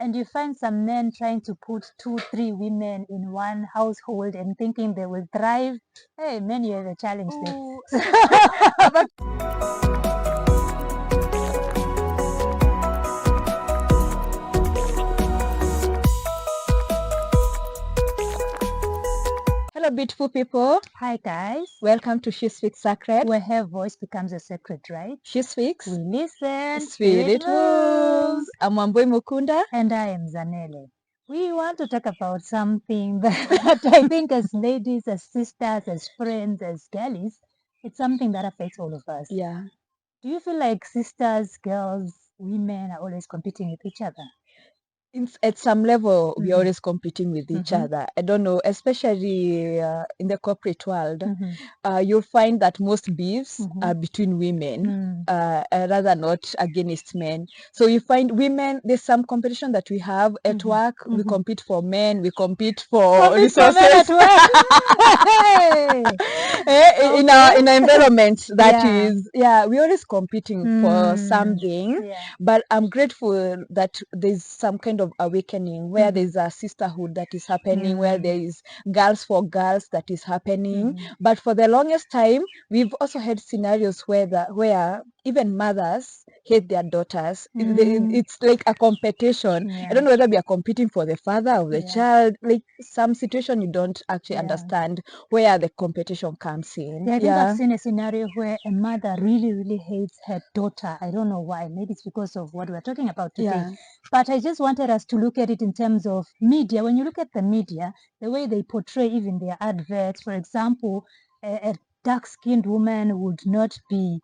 And you find some men trying to put 2, 3 women in one household and thinking they will thrive. Hey, men, you have a challenge there. Oh, But hello, beautiful people. hi, guys. Welcome to She Speaks Sacred. Where her voice becomes a secret, right? She Speaks. We listen, Spirit moves. I'm Wambui Mukunda. And I am Zanele. We want to talk about something that I think as ladies, as sisters, as friends, as girlies, it's something that affects all of us. Yeah. Do you feel like sisters, girls, women are always competing with each other? At some level, we're Mhm. always competing with each other. I don't know, especially in the corporate world, you'll find that most beefs are between women rather not against men. So you find women, there's some competition that we have at work. We compete for men, we compete for Compete for resources. men at work. Hey! In Okay. our environment, that Yeah. is, yeah, we're always competing for something. Yeah. But I'm grateful that there's some kind of awakening where there's a sisterhood that is happening, where there is girls for girls that is happening. But for the longest time, we've also had scenarios where even mothers hate their daughters. It's like a competition. I don't know whether we are competing for the father of the child. Like some situation you don't actually understand where the competition comes in. Yeah, I think I've seen a scenario where a mother really, really hates her daughter. I don't know why. Maybe it's because of what we're talking about today. Yeah. But I just wanted us to look at it in terms of media. When you look at the media, the way they portray even their adverts, for example, a dark-skinned woman would not be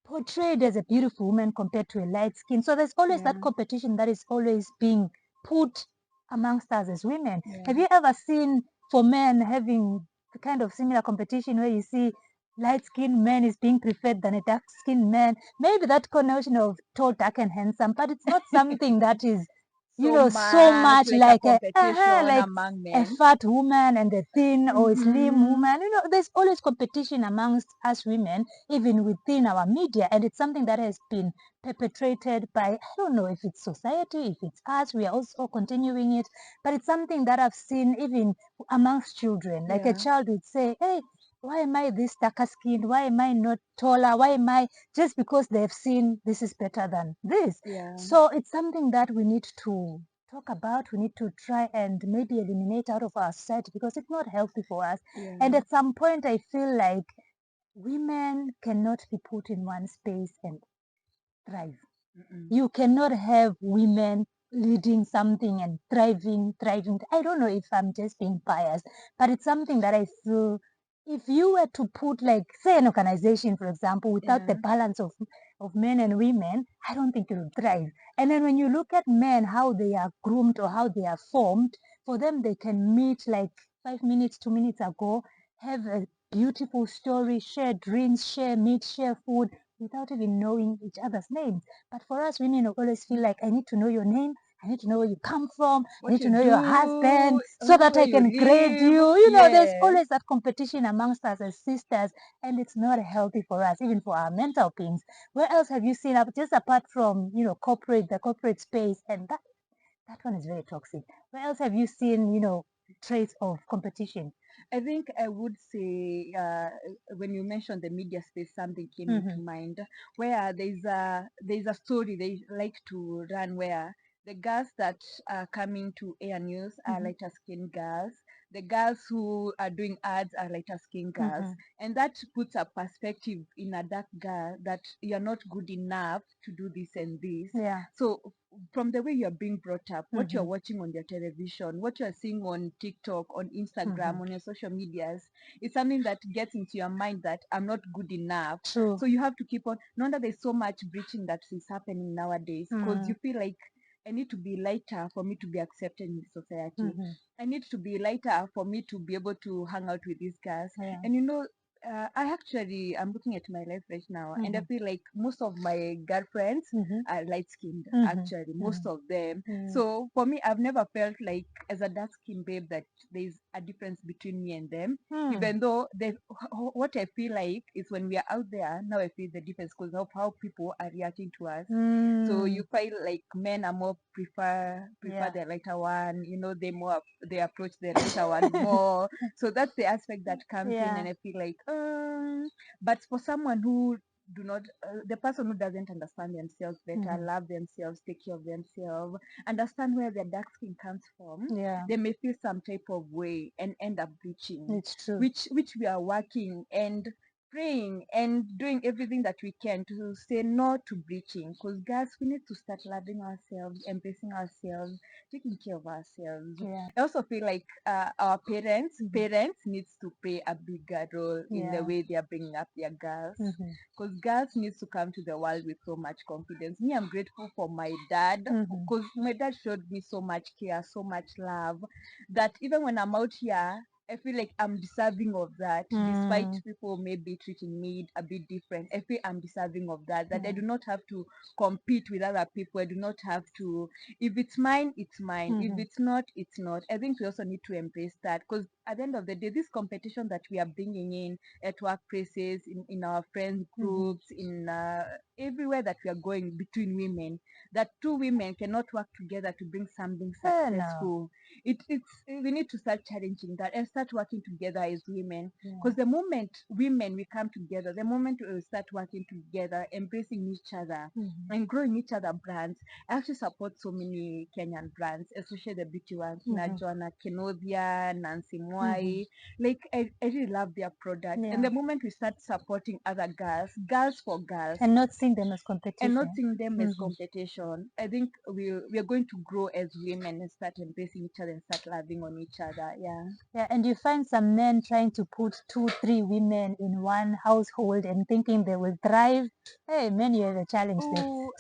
portrayed as a beautiful woman compared to a light skin. So there's always that competition that is always being put amongst us as women. Have you ever seen for men having the kind of similar competition where you see light-skinned man is being preferred than a dark-skinned man? Maybe that connotation of tall, dark, and handsome, but it's not something that is, so much like a competition like among a men. fat woman and a thin or a slim woman. There's always competition amongst us women, even within our media, and it's something that has been perpetrated by, I don't know if it's society, if it's us, we are also continuing it, but it's something that I've seen even amongst children. Like a child would say, hey, why am I this darker skinned? Why am I not taller? Why am I, just because they've seen this is better than this? So it's something that we need to talk about. We need to try and maybe eliminate out of our society because it's not healthy for us. And at some point, I feel like women cannot be put in one space and thrive. You cannot have women leading something and thriving. I don't know if I'm just being biased, but it's something that I feel if you were to put, like, say, an organization, for example, without the balance of men and women, I don't think it would thrive. And then when you look at men, how they are groomed or how they are formed, for them, they can meet like 5 minutes, 2 minutes ago, have a beautiful story, share drinks, share meat, share food, without even knowing each other's names. But for us women, we always feel like I need to know your name, I need to know where you come from, I need to know your husband so that I can grade you. There's always that competition amongst us as sisters, and it's not healthy for us, even for our mental beings. Where else have you seen, just apart from, the corporate space, and that one is very toxic. Where else have you seen, traits of competition? I think I would say when you mentioned the media space, something came into mind where there's a story they like to run where the girls that are coming to air news are lighter skinned girls. The girls who are doing ads are lighter skinned girls, and that puts a perspective in a dark girl that you're not good enough to do this and this. Yeah. So from the way you're being brought up, what you're watching on your television, what you're seeing on TikTok, on Instagram, on your social medias, it's something that gets into your mind that I'm not good enough. True. So you have to keep on. No wonder there's so much breaching that is happening nowadays because you feel like I need to be lighter for me to be accepted in society. I need to be lighter for me to be able to hang out with these guys. Yeah. And I'm looking at my life right now, and I Mhm. feel like most of my girlfriends Mhm. are light skinned, Mhm. actually, most Mhm. of them. Mm. So for me, I've never felt like, as a dark skinned babe, that there's a difference between me and them. Mm. Even though what I feel like is when we are out there, now I feel the difference because of how people are reacting to us. So you Mm. find like men are more prefer Yeah. the lighter one, they approach the lighter one more. So that's the aspect that comes in, Yeah. and I feel like, but for someone who do not, the person who doesn't understand themselves better, Mhm. love themselves, take care of themselves, understand where their dark skin comes from, Yeah. they may feel some type of way and end up bleaching, It's true. which we are working and praying and doing everything that we can to say no to bleaching. Because guys, we need to start loving ourselves, embracing ourselves, taking care of ourselves. Yeah. I also feel like our Mhm. parents needs to play a bigger role in the Yeah. way they are bringing up their girls. Mhm. Because girls needs to come to the world with so much confidence. Me, I'm grateful for my dad, Mhm. because my dad showed me so much care, so much love, that even when I'm out here, I feel like I'm deserving of that, despite Mm. people maybe treating me a bit different. I feel I'm deserving of that. That I Yeah. do not have to compete with other people. I do not have to. If it's mine, it's mine. If Mhm. it's not, it's not. I think we also need to embrace that, because at the end of the day, this competition that we are bringing in at workplaces, in our friends Mhm. groups, in everywhere that we are going between women, that two women cannot work together to bring something No. successful. We need to start challenging that and start working together as women, Yeah. because the moment women we come together, the moment we start working together, embracing each other Mhm. and growing each other brands. I actually support so many Kenyan brands, especially the beauty ones, Mhm. Joanna Kenodia, Nancy Mhm. Mwai. Like I really love their product. Yeah. And the moment we start supporting other girls for girls, And not seeing them as and competition. not seeing them as Mhm. competition, I think we are going to grow as women and start embracing each other and start loving on each other. Yeah. Yeah, and you find some men trying to put 2, 3 women in one household and thinking they will thrive. Hey, men, you have a challenge there. Oh,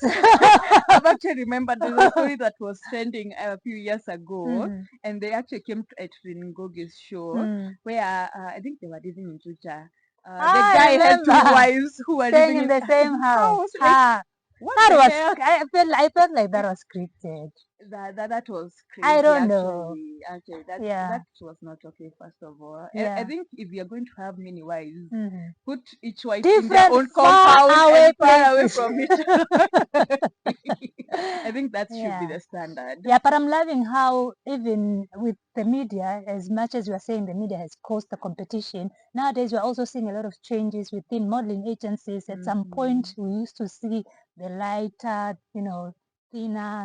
I've actually remembered there's a story that was trending a few years ago, Mhm. and they actually came to at Ngogi's show, Mm. where I think they were living in Juja. The I guy had two remember wives who were staying living in in the same his house. house. Like, Ah, what that the was. hell? I felt like that was scripted. That was I crazy. don't know. Actually, Yeah, that was not okay. First of all, I yeah. think if you're going to have many wives, Hmm. put each wife in their Different own far compound away and far away places. from each other. I think that should be Yeah. the standard. Yeah, but I'm loving how even with the media, as much as you are saying the media has caused the competition, nowadays we're also seeing a lot of changes within modeling agencies. At some point, Hmm. we used to see the lighter, thinner,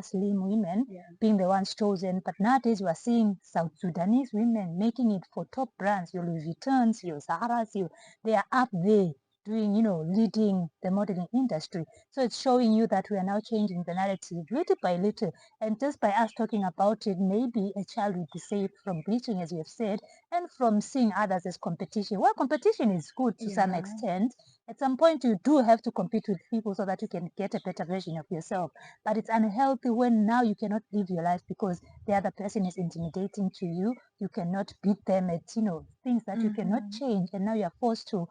slim women Yeah. being the ones chosen. But nowadays we're seeing South Sudanese women making it for top brands, your Louis Vuittons, your Zara's, they are up there doing, leading the modeling industry. So it's showing you that we are now changing the narrative little by little. And just by us talking about it, maybe a child will be saved from bleaching, as you have said, and from seeing others as competition. Well, competition is good to some Yeah. extent. At some point, you do have to compete with people so that you can get a better version of yourself. But it's unhealthy when now you cannot live your life because the other person is intimidating to you. You cannot beat them at, things that you cannot Hmm. change. And now you're forced to.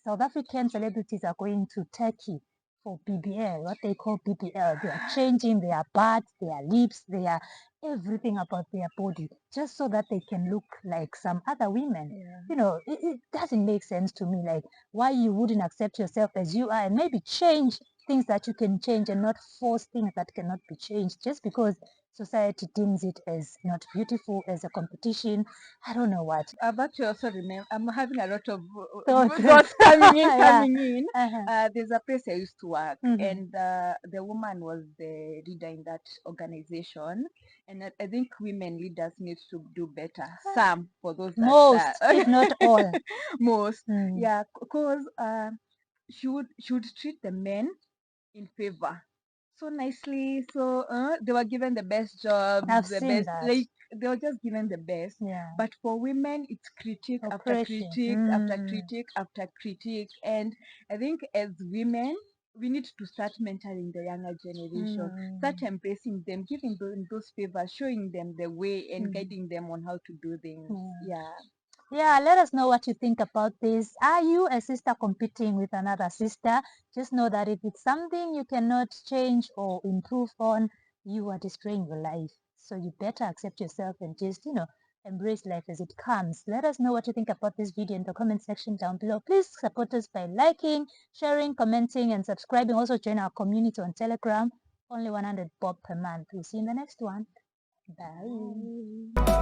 South African celebrities are going to Turkey for BBL, what they call BBL. They are changing their butts, their lips, their everything about their body just so that they can look like some other women. Yeah. It doesn't make sense to me, like why you wouldn't accept yourself as you are and maybe change things that you can change and not force things that cannot be changed just because society deems it as not beautiful, as a competition. I don't know what. I've actually also remember. I'm having a lot of Thought. thoughts coming in, Yeah. coming in. Uh-huh. There's a place I used to work, Mhm. and the woman was the leader in that organization. And I think women leaders need to do better. Some, for those that Most, if not all. most, Mm. yeah, because she would treat the men in favor so nicely. So they were given the best jobs, I've the seen best, that. like they were just given the best. Yeah. But for women, it's critique after Oppression. critique after Mm. critique after critique. And I think as women, we need to start mentoring the younger generation, start Mm. embracing them, giving them those favors, showing them the way and Mm. guiding them on how to do things. Yeah. Yeah. Yeah, let us know what you think about this. Are you a sister competing with another sister? Just know that if it's something you cannot change or improve on, you are destroying your life. So you better accept yourself and just, embrace life as it comes. Let us know what you think about this video in the comment section down below. Please support us by liking, sharing, commenting, and subscribing. Also join our community on Telegram. Only 100 bob per month. We'll see you in the next one. Bye.